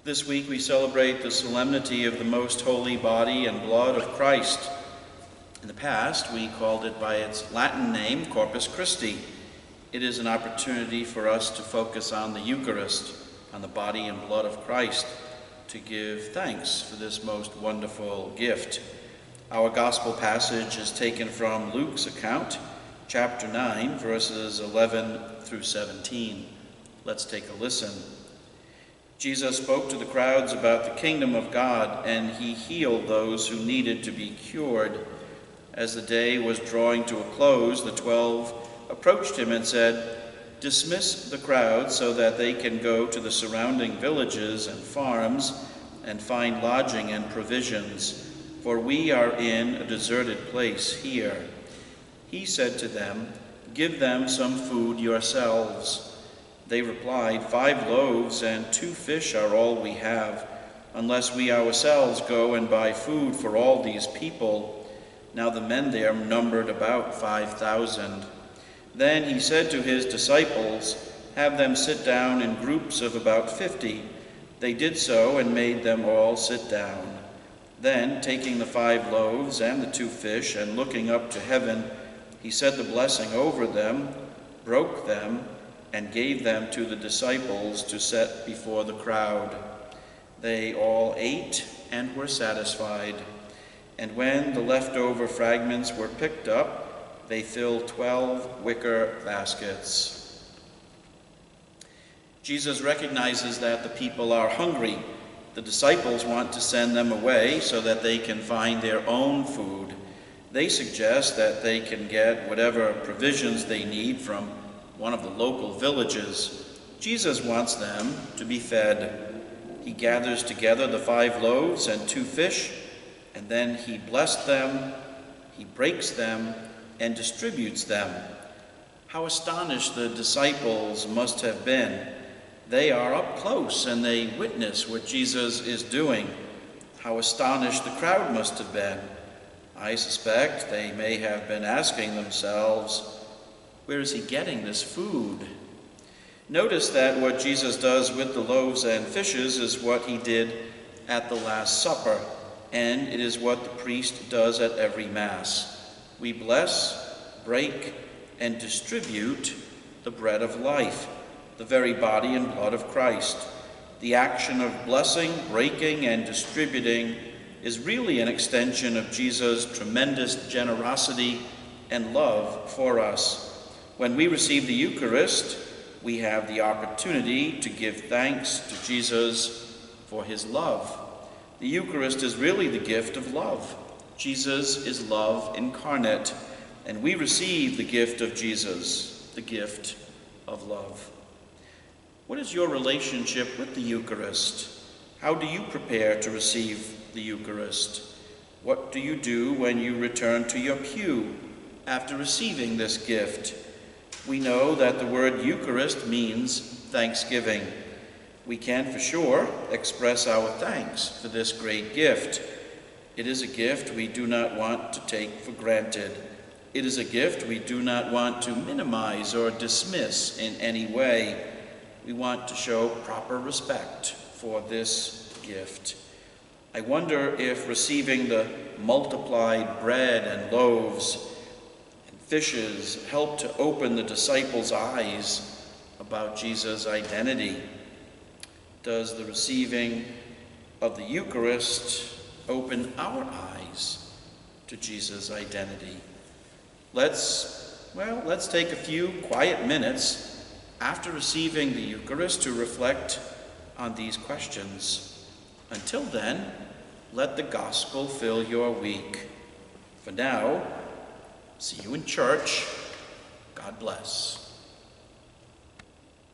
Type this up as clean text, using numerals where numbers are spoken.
This week we celebrate the solemnity of the most holy body and blood of Christ. In the past, we called it by its Latin name, Corpus Christi. It is an opportunity for us to focus on the Eucharist, on the body and blood of Christ, to give thanks for this most wonderful gift. Our gospel passage is taken from Luke's account, chapter 9, verses 11 through 17. Let's take a listen. Jesus spoke to the crowds about the kingdom of God, and he healed those who needed to be cured. As the day was drawing to a close, the 12 approached him and said, "Dismiss the crowd so that they can go to the surrounding villages and farms and find lodging and provisions, for we are in a deserted place here." He said to them, "Give them some food yourselves." They replied, "5 loaves and 2 fish are all we have, unless we ourselves go and buy food for all these people." Now the men there numbered about 5,000. Then he said to his disciples, "Have them sit down in groups of about 50. They did so and made them all sit down. Then, taking the 5 loaves and the 2 fish and looking up to heaven, he said the blessing over them, broke them, and gave them to the disciples to set before the crowd. They all ate and were satisfied. And when the leftover fragments were picked up, they filled 12 wicker baskets. Jesus recognizes that the people are hungry. The disciples want to send them away so that they can find their own food. They suggest that they can get whatever provisions they need from one of the local villages. Jesus wants them to be fed. He gathers together the 5 loaves and 2 fish, and then he blessed them, he breaks them, and distributes them. How astonished the disciples must have been. They are up close and they witness what Jesus is doing. How astonished the crowd must have been. I suspect they may have been asking themselves, where is he getting this food? Notice that what Jesus does with the loaves and fishes is what he did at the Last Supper, and it is what the priest does at every Mass. We bless, break, and distribute the bread of life, the very body and blood of Christ. The action of blessing, breaking, and distributing is really an extension of Jesus' tremendous generosity and love for us. When we receive the Eucharist, we have the opportunity to give thanks to Jesus for his love. The Eucharist is really the gift of love. Jesus is love incarnate, and we receive the gift of Jesus, the gift of love. What is your relationship with the Eucharist? How do you prepare to receive the Eucharist? What do you do when you return to your pew after receiving this gift? We know that the word Eucharist means thanksgiving. We can for sure express our thanks for this great gift. It is a gift we do not want to take for granted. It is a gift we do not want to minimize or dismiss in any way. We want to show proper respect for this gift. I wonder if receiving the multiplied bread and loaves fishes helped to open the disciples' eyes about Jesus' identity. Does the receiving of the Eucharist open our eyes to Jesus' identity? Let's take a few quiet minutes after receiving the Eucharist to reflect on these questions. Until then, let the gospel fill your week. For now, see you in church. God bless.